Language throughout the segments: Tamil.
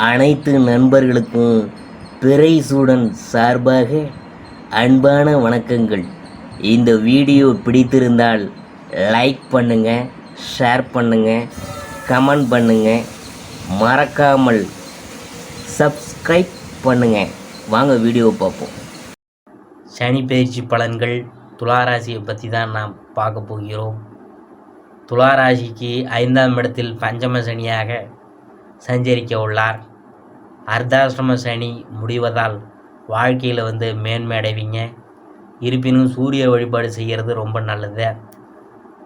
அனைத்து நண்பர்களுக்கும் பிறைசூடன் சார்பாக அன்பான வணக்கங்கள். இந்த வீடியோ பிடித்திருந்தால் லைக் பண்ணுங்கள், ஷேர் பண்ணுங்கள், கமெண்ட் பண்ணுங்கள், மறக்காமல் சப்ஸ்கிரைப் பண்ணுங்கள். வாங்க வீடியோ பார்ப்போம். சனி பயிற்சி பலன்கள் துளாராசியை பற்றி தான் நாம் பார்க்க போகிறோம். துளாராசிக்கு 5ஆம் இடத்தில் பஞ்சம சனியாக சஞ்சரிக்க உள்ளார். அர்த்தாஷ்டம சனி முடிவதால் வாழ்க்கையில் மேன்மை அடைவீங்க. இருப்பினும் சூரிய வழிபாடு செய்கிறது ரொம்ப நல்லது.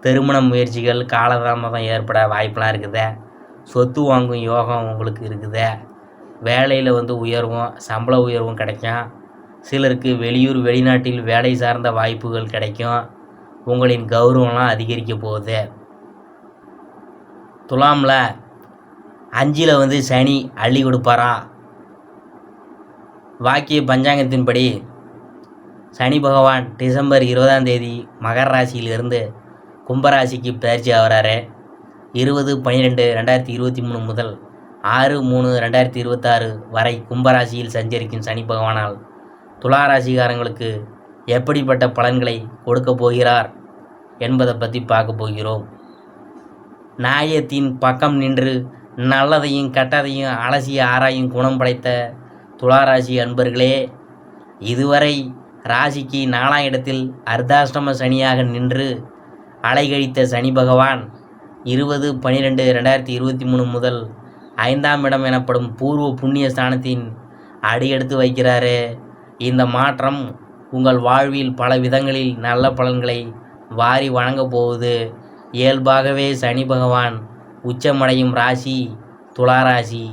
திருமண முயற்சிகள் காலதாமதம் ஏற்பட வாய்ப்பெலாம் இருக்குது. சொத்து வாங்கும் யோகம் உங்களுக்கு இருக்குது. வேலையில் உயர்வும் சம்பள உயர்வும் கிடைக்கும். சிலருக்கு வெளியூர் வெளிநாட்டில் வேலை சார்ந்த வாய்ப்புகள் கிடைக்கும். உங்களின் கௌரவம்லாம் அதிகரிக்க போகுது. துலாமில் 5ல் சனி அள்ளி கொடுப்பாரா? வாக்கிய பஞ்சாங்கத்தின்படி சனி பகவான் டிசம்பர் 20ஆம் தேதி மகர ராசியிலிருந்து கும்பராசிக்கு பயிற்சி ஆகிறாரு. 20/12/2023 முதல் 6/3/2026 வரை கும்பராசியில் சஞ்சரிக்கும் சனி பகவானால் துளாராசிக்காரங்களுக்கு எப்படிப்பட்ட பலன்களை கொடுக்க போகிறார் என்பதை பற்றி பார்க்க போகிறோம். நியாயத்தின் பக்கம் நின்று நல்லதையும் கெட்டதையும் அலசி ஆராயும் குணம் படைத்த துளாராசி அன்பர்களே, இதுவரை ராசிக்கு 4ஆம் இடத்தில் அர்த்தாஷ்டம சனியாக நின்று அலைகழித்த சனி பகவான் 20/12/2023 முதல் 5ஆம் இடம் எனப்படும் பூர்வ புண்ணிய ஸ்தானத்தின் அடியெடுத்து வைக்கிறாரு. இந்த மாற்றம் உங்கள் வாழ்வில் பல விதங்களில் நல்ல பலன்களை வாரி வழங்க போகுது. இயல்பாகவே சனி பகவான் உச்சமடையும் ராசி துளாராசி.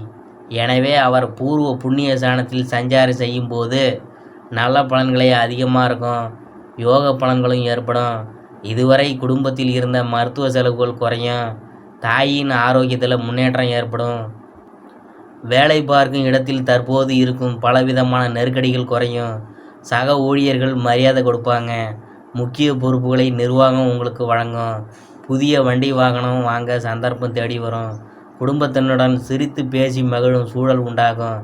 எனவே அவர் பூர்வ புண்ணிய ஸ்தானத்தில் சஞ்சாரம் செய்யும் போது நல்ல பலன்களே அதிகமாக இருக்கும். யோக பலன்களும் ஏற்படும். இதுவரை குடும்பத்தில் இருந்த மருத்துவ செலவுகள் குறையும். தாயின் ஆரோக்கியத்தில் முன்னேற்றம் ஏற்படும். வேலை பார்க்கும் இடத்தில் தற்போது இருக்கும் பலவிதமான நெருக்கடிகள் குறையும். சக ஊழியர்கள் மரியாதை கொடுப்பாங்க. முக்கிய பொறுப்புகளை நிர்வாகம் உங்களுக்கு வழங்கும். புதிய வண்டி வாகனம் வாங்க சந்தர்ப்பம் தேடி வரும். குடும்பத்தினுடன் சிரித்து பேசி மகிழும் சூழல் உண்டாகும்.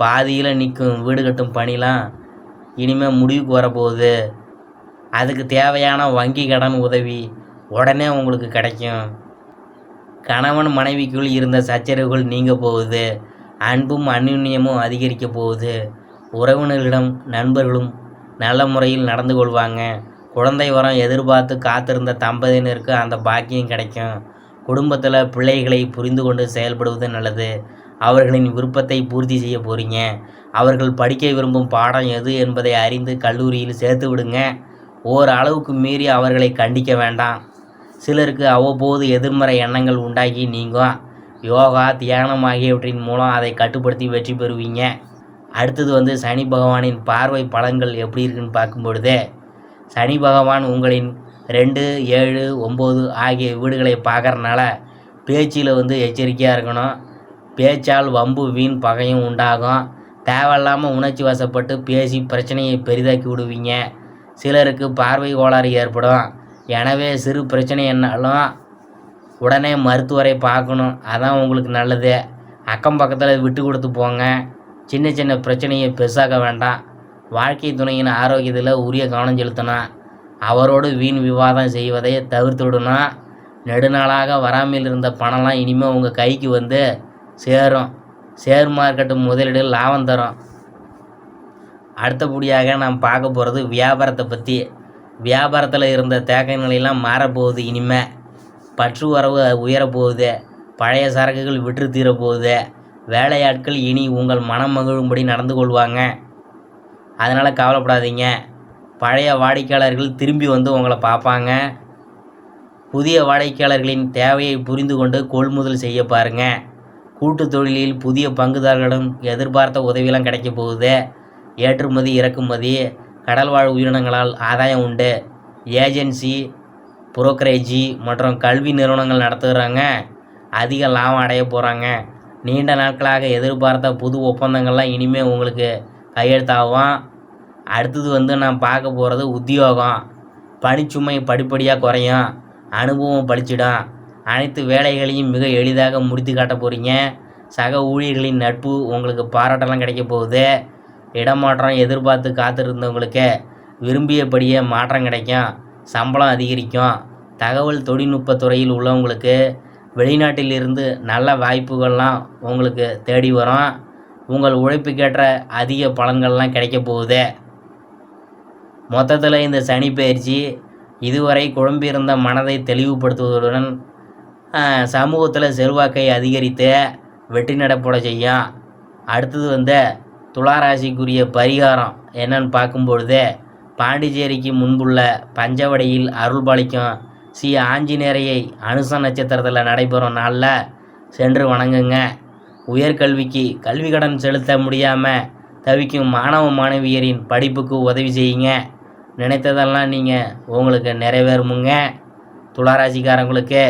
பாதியில் நிற்கும் வீடு கட்டும் பணிலாம் இனிமேல் முடிவுக்கு வரப்போகுது. அதுக்கு தேவையான வங்கி கடன் உதவி உடனே உங்களுக்கு கிடைக்கும். கணவன் மனைவிக்குள் இருந்த சச்சரவுகள் நீங்க போகுது. அன்பும் அந்யுன்யமும் அதிகரிக்க போகுது. உறவினர்களிடம் நண்பர்களும் நல்ல முறையில் நடந்து கொள்வாங்க. குழந்தை வரம் எதிர்பார்த்து காத்திருந்த தம்பதியினருக்கு அந்த பாக்கியம் கிடைக்கும். குடும்பத்தில் பிள்ளைகளை புரிந்து கொண்டு செயல்படுவது நல்லது. அவர்களின் விருப்பத்தை பூர்த்தி செய்ய போகிறீங்க. அவர்கள் படிக்க விரும்பும் பாடம் எது என்பதை அறிந்து கல்லூரியில் சேர்த்து விடுங்க. ஓரளவுக்கு மீறி அவர்களை கண்டிக்க வேண்டாம். சிலருக்கு அவ்வப்போது எதிர்மறை எண்ணங்கள் உண்டாகி நீங்கும். யோகா தியானம் ஆகியவற்றின் மூலம் அதை கட்டுப்படுத்தி வெற்றி பெறுவீங்க. அடுத்தது சனி பகவானின் பார்வை பலன்கள் எப்படி இருக்குன்னு பார்க்கும்பொழுது, சனி பகவான் உங்களின் 2, 7, 9 ஆகிய வீடுகளை பார்க்கறனால பேச்சில் எச்சரிக்கையாக இருக்கணும். பேச்சால் வம்பு வீண் பகையும் உண்டாகும். தேவையில்லாமல் உணர்ச்சி வசப்பட்டு பேசி பிரச்சனையை பெரிதாக்கி விடுவீங்க. சிலருக்கு பார்வை கோளாறு ஏற்படும். எனவே சிறு பிரச்சனை என்னாலும் உடனே மருத்துவரை பார்க்கணும். அதான் உங்களுக்கு நல்லது. அக்கம் பக்கத்தில் விட்டு கொடுத்து போங்க. சின்ன சின்ன பிரச்சனையை பெருசாக்க வேண்டாம். வாழ்க்கை துணையின் ஆரோக்கியத்தில் உரிய கவனம் செலுத்தணும். அவரோடு வீண் விவாதம் செய்வதை தவிர்த்து விடணும். நெடுநாளாக வராமல் இருந்த பணம்லாம் இனிமேல் உங்கள் கைக்கு சேரும். ஷேர் மார்க்கெட்டு முதலீடு லாபம் தரும். அடுத்தபடியாக நாம் பார்க்க போகிறது வியாபாரத்தை பற்றி. வியாபாரத்தில் இருந்த தேக்க நிலையெல்லாம் மாறப்போகுது. இனிமேல் பற்று வரவு உயரப்போகுது. பழைய சரக்குகள் விற்று தீரப்போகுது. வேலையாட்கள் இனி உங்கள் மனம் மகிழும்படி நடந்து கொள்வாங்க. அதனால் கவலைப்படாதீங்க. பழைய வாடிக்கையாளர்கள் திரும்பி உங்களை பார்ப்பாங்க. புதிய வாடிக்கையாளர்களின் தேவையை புரிந்து கொண்டு கொள்முதல் செய்ய பாருங்கள். கூட்டு தொழிலில் புதிய பங்குதாரர்களிடம் எதிர்பார்த்த உதவியெல்லாம் கிடைக்க போகுது. ஏற்றுமதி இறக்குமதி கடல்வாழ் உயிரினங்களால் ஆதாயம் உண்டு. ஏஜென்சி புரோக்கரேஜி மற்றும் கல்வி நிறுவனங்கள் நடத்துகிறாங்க. அதிக லாபம் அடைய போகிறாங்க. நீண்ட நாட்களாக எதிர்பார்த்த புது ஒப்பந்தங்கள்லாம் இனிமேல் உங்களுக்கு கையெழுத்தாகும். அடுத்தது நான் பார்க்க போகிறது உத்தியோகம். பணிச்சுமை படிப்படியாக குறையும். அனுபவம் பளிச்சிடும். அனைத்து வேலைகளையும் மிக எளிதாக முடித்து காட்ட போகிறீங்க. சக ஊழியர்களின் நட்பு உங்களுக்கு பாராட்டெல்லாம் கிடைக்க போகுது. இடமாற்றம் எதிர்பார்த்து காத்திருந்தவங்களுக்கு விரும்பியபடியே மாற்றம் கிடைக்கும். சம்பளம் அதிகரிக்கும். தகவல் தொழில்நுட்பத் துறையில் உள்ளவங்களுக்கு வெளிநாட்டில் இருந்து நல்ல வாய்ப்புகள்லாம் உங்களுக்கு தேடி வரும். உங்கள் உழைப்புக்கேற்ற அதிக பலன்கள்லாம் கிடைக்க போகுது. மொத்தத்தில் இந்த சனி பயிற்சி இதுவரை குழம்பியிருந்த மனதை தெளிவுபடுத்துவதுடன் சமூகத்தில் செல்வாக்கை அதிகரித்து வெற்றி நடப்பட செய்யும். அடுத்தது துளாராசிக்குரிய பரிகாரம் என்னன்னு பார்க்கும்பொழுது, பாண்டிச்சேரிக்கு முன்புள்ள பஞ்சவடியில் அருள்பாலிக்கும் ஸ்ரீ ஆஞ்சநேயரை அனுச நட்சத்திரத்தில் நடைபெறும் நாளில் சென்று வணங்குங்க. உயர்கல்விக்கு கல்வி கடன் செலுத்த முடியாமல் தவிக்கும் மாணவ மாணவியரின் படிப்புக்கு உதவி செய்யுங்க. நினைத்ததெல்லாம் உங்களுக்கு நிறைவேறுமுங்க. துளாராசிக்காரங்களுக்கு